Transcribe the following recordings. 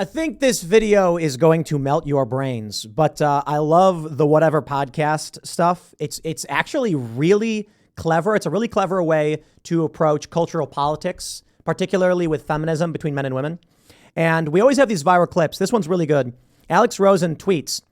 I think this video is going to melt your brains, but I love the Whatever podcast stuff. It's actually really clever. It's a really clever way to approach cultural politics, particularly with feminism between men and women. And we always have these viral clips. This one's really good. Alex Rosen tweets,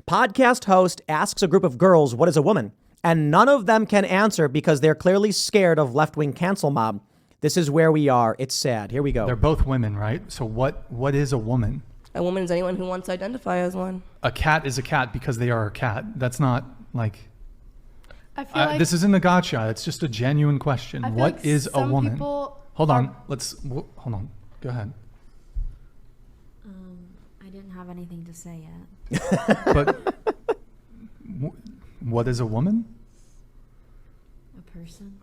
podcast host asks a group of girls, what is a woman? And none of them can answer because they're clearly scared of left-wing cancel mob. This is where we are. It's sad. Here we go. They're both women, right? So what is a woman? A woman is anyone who wants to identify as one. A cat is a cat because they are a cat. That's not like... I feel like this isn't a gotcha. It's just a genuine question. What like is a woman? Hold on. Hold on. Go ahead. I didn't have anything to say yet. But what is a woman? A person.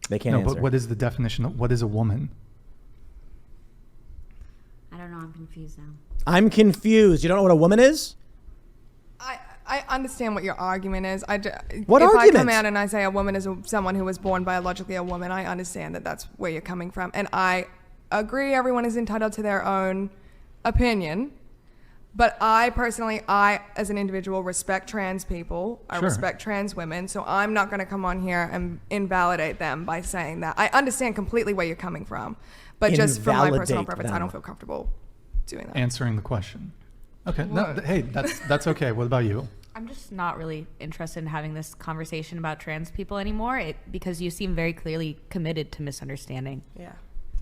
They can't answer. But what is the definition of what is a woman? I don't know. I'm confused now. I'm confused. You don't know what a woman is? I understand what your argument is. What if argument? I come out and I say a woman is someone who was born biologically a woman, I understand that that's where you're coming from. And I agree everyone is entitled to their own opinion. But I personally, as an individual, respect trans people. I respect trans women. So I'm not going to come on here and invalidate them by saying that. I understand completely where you're coming from. But just from my personal preference, I don't feel comfortable doing that. Answering the question. Okay. Hey, that's okay. What about you? I'm just not really interested in having this conversation about trans people anymore because you seem very clearly committed to misunderstanding. Yeah.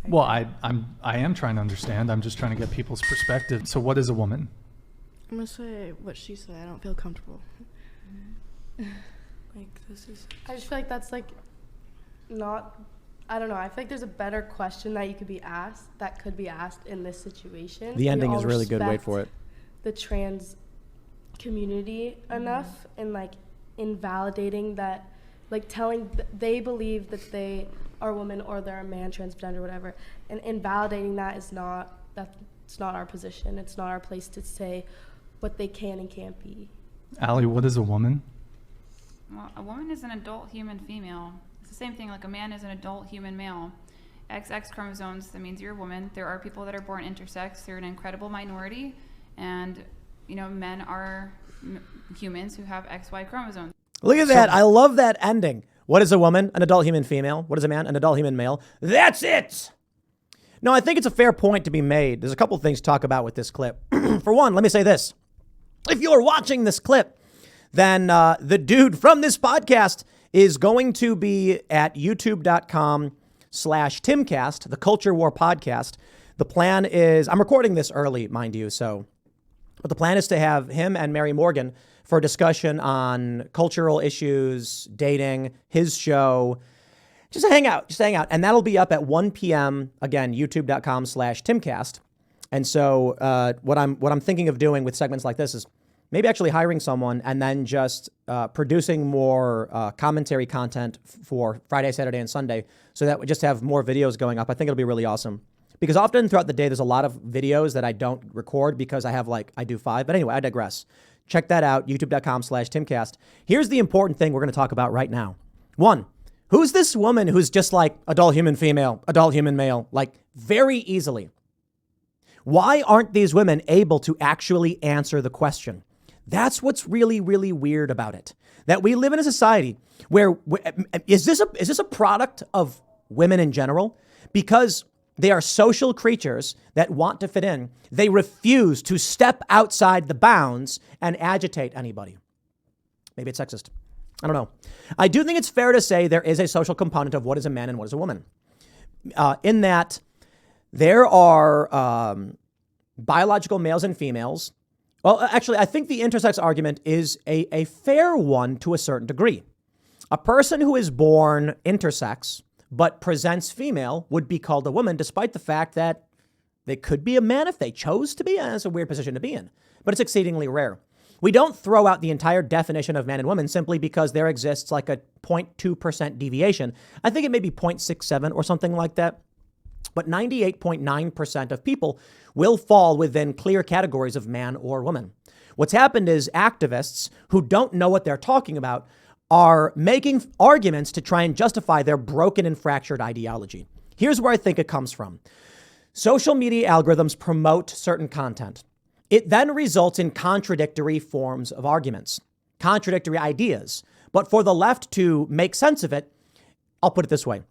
Well, I am trying to understand. I'm just trying to get people's perspective. So what is a woman? I'm gonna say what she said. I don't feel comfortable. Like, this is... I just feel like that's like not... I don't know. I feel like there's a better question that could be asked in this situation. The ending is really good. Wait for it. The trans community enough and like invalidating that, like telling they believe that they are a woman or they're a man, transgender, whatever, and invalidating that's not our position. It's not our place to say what they can and can't be. Allie, what is a woman? Well, a woman is an adult human female. It's the same thing like a man is an adult human male. XX chromosomes, that means you're a woman. There are people that are born intersex. They're an incredible minority. And, men are humans who have XY chromosomes. Look at that. I love that ending. What is a woman? An adult human female. What is a man? An adult human male. That's it. No, I think it's a fair point to be made. There's a couple things to talk about with this clip. For one, let me say this. If you're watching this clip, then the dude from this podcast is going to be at youtube.com/Timcast, the Culture War podcast. The plan is, I'm recording this early, mind you, but the plan is to have him and Mary Morgan for a discussion on cultural issues, dating, his show, just hang out. And that'll be up at 1 p.m. Again, youtube.com/Timcast. And so what I'm thinking of doing with segments like this is maybe actually hiring someone and then just producing more commentary content for Friday, Saturday, and Sunday so that we just have more videos going up. I think it'll be really awesome. Because often throughout the day, there's a lot of videos that I don't record because I do 5. But anyway, I digress. Check that out, youtube.com/Timcast. Here's the important thing we're going to talk about right now. 1, who's this woman who's just like adult human female, adult human male, like very easily? Why aren't these women able to actually answer the question? That's what's really, really weird about it. That we live in a society where, is this a product of women in general? Because they are social creatures that want to fit in. They refuse to step outside the bounds and agitate anybody. Maybe it's sexist. I don't know. I do think it's fair to say there is a social component of what is a man and what is a woman. In that there are biological males and females. Well, actually, I think the intersex argument is a fair one to a certain degree. A person who is born intersex but presents female would be called a woman, despite the fact that they could be a man if they chose to be. That's a weird position to be in, but it's exceedingly rare. We don't throw out the entire definition of man and woman simply because there exists like a 0.2% deviation. I think it may be 0.67 or something like that. But 98.9% of people will fall within clear categories of man or woman. What's happened is activists who don't know what they're talking about are making arguments to try and justify their broken and fractured ideology. Here's where I think it comes from. Social media algorithms promote certain content. It then results in contradictory forms of arguments, contradictory ideas. But for the left to make sense of it, I'll put it this way.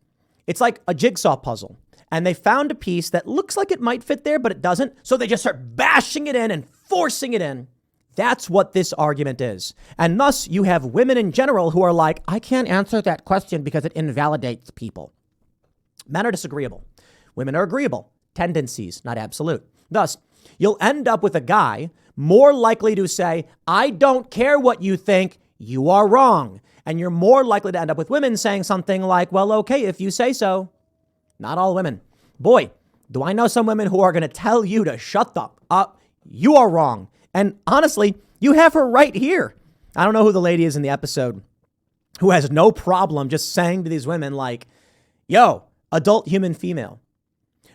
It's like a jigsaw puzzle. And they found a piece that looks like it might fit there, but it doesn't. So they just start bashing it in and forcing it in. That's what this argument is. And thus, you have women in general who are like, I can't answer that question because it invalidates people. Men are disagreeable. Women are agreeable. Tendencies, not absolute. Thus, you'll end up with a guy more likely to say, I don't care what you think, you are wrong. And you're more likely to end up with women saying something like, well, okay, if you say so. Not all women. Boy, do I know some women who are going to tell you to shut the up. You are wrong. And honestly, you have her right here. I don't know who the lady is in the episode who has no problem just saying to these women like, yo, adult human female.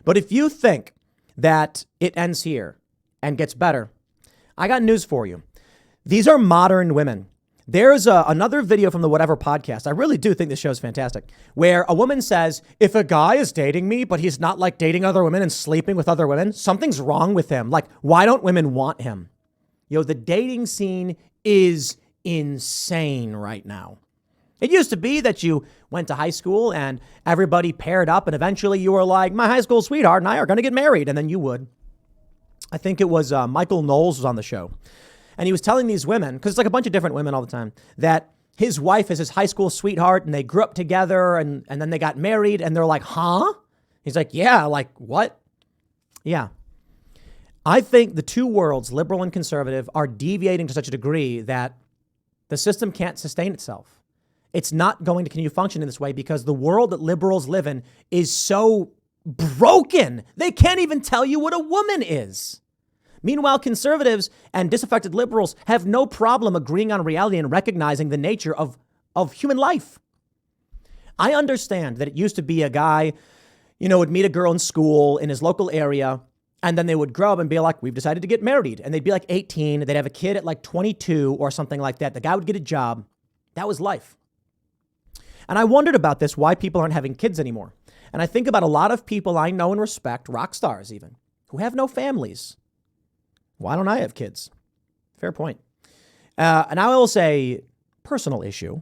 But if you think that it ends here and gets better, I got news for you. These are modern women. There's another video from the Whatever podcast. I really do think this show is fantastic, where a woman says, if a guy is dating me, but he's not like dating other women and sleeping with other women, something's wrong with him. Like, why don't women want him? The dating scene is insane right now. It used to be that you went to high school and everybody paired up and eventually you were like, my high school sweetheart and I are going to get married. And then you would. I think it was Michael Knowles was on the show. And he was telling these women, because it's like a bunch of different women all the time, that his wife is his high school sweetheart and they grew up together and then they got married and they're like, huh? He's like, yeah, like what? Yeah. I think the two worlds, liberal and conservative, are deviating to such a degree that the system can't sustain itself. It's not going to continue to function in this way because the world that liberals live in is so broken. They can't even tell you what a woman is. Meanwhile, conservatives and disaffected liberals have no problem agreeing on reality and recognizing the nature of human life. I understand that it used to be a guy, would meet a girl in school in his local area, and then they would grow up and be like, we've decided to get married. And they'd be like 18. They'd have a kid at like 22 or something like that. The guy would get a job. That was life. And I wondered about this, why people aren't having kids anymore. And I think about a lot of people I know and respect, rock stars even, who have no families. Why don't I have kids? Fair point. And I will say personal issue,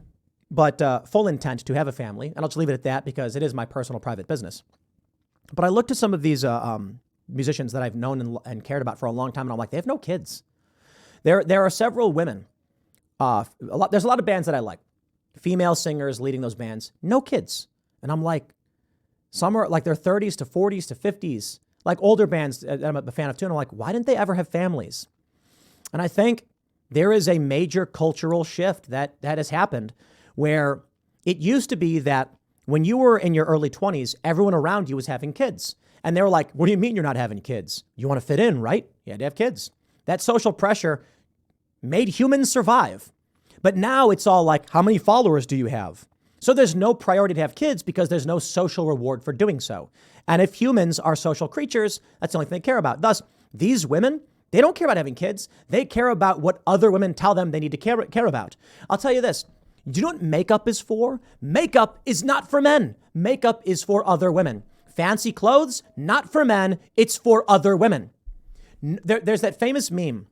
but full intent to have a family. And I'll just leave it at that because it is my personal private business. But I looked at some of these musicians that I've known and cared about for a long time. And I'm like, they have no kids. There are several women. There's a lot of bands that I like. Female singers leading those bands. No kids. And I'm like, some are like their 30s to 40s to 50s. Like older bands that I'm a fan of too. And I'm like, why didn't they ever have families? And I think there is a major cultural shift that has happened where it used to be that when you were in your early 20s, everyone around you was having kids. And they were like, what do you mean you're not having kids? You want to fit in, right? You had to have kids. That social pressure made humans survive. But now it's all like, how many followers do you have? So there's no priority to have kids because there's no social reward for doing so. And if humans are social creatures, that's the only thing they care about. Thus, these women, they don't care about having kids. They care about what other women tell them they need to care about. I'll tell you this. Do you know what makeup is for? Makeup is not for men. Makeup is for other women. Fancy clothes, not for men. It's for other women. There's that famous meme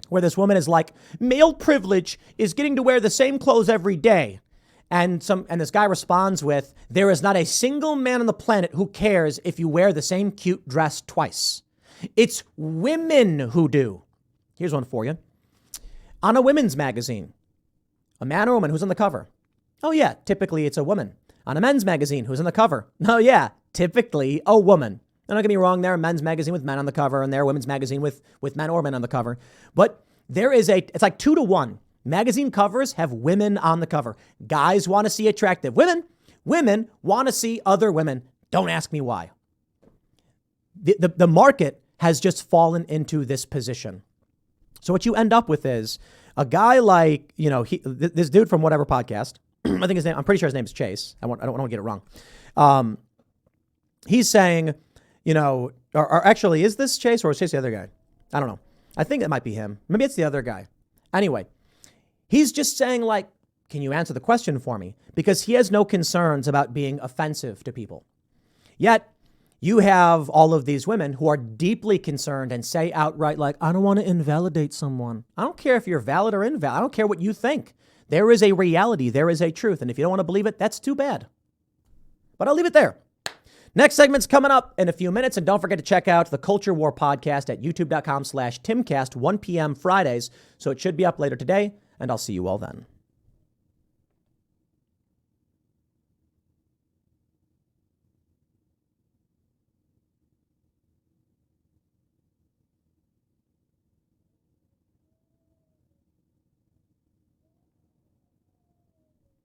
where this woman is like, male privilege is getting to wear the same clothes every day. And this guy responds with, there is not a single man on the planet who cares if you wear the same cute dress twice. It's women who do. Here's one for you. On a women's magazine, a man or woman who's on the cover. Oh yeah, typically it's a woman. On a men's magazine, who's on the cover? Oh yeah, typically a woman. Now, don't get me wrong, there are men's magazine with men on the cover and there are women's magazine with men or men on the cover. But it's like 2 to 1. Magazine covers have women on the cover. Guys want to see attractive women. Women want to see other women. Don't ask me why. The market has just fallen into this position. So what you end up with is a guy like, this dude from Whatever podcast. I think I'm pretty sure his name is Chase. I don't want to get it wrong. He's saying, or actually, is this Chase or is Chase the other guy? I don't know. I think that might be him. Maybe it's the other guy. Anyway, he's just saying like, can you answer the question for me? Because he has no concerns about being offensive to people. Yet you have all of these women who are deeply concerned and say outright, like, I don't want to invalidate someone. I don't care if you're valid or invalid. I don't care what you think. There is a reality. There is a truth. And if you don't want to believe it, that's too bad. But I'll leave it there. Next segment's coming up in a few minutes. And don't forget to check out the Culture War podcast at youtube.com/Timcast, 1 p.m. Fridays. So it should be up later today. And I'll see you all then.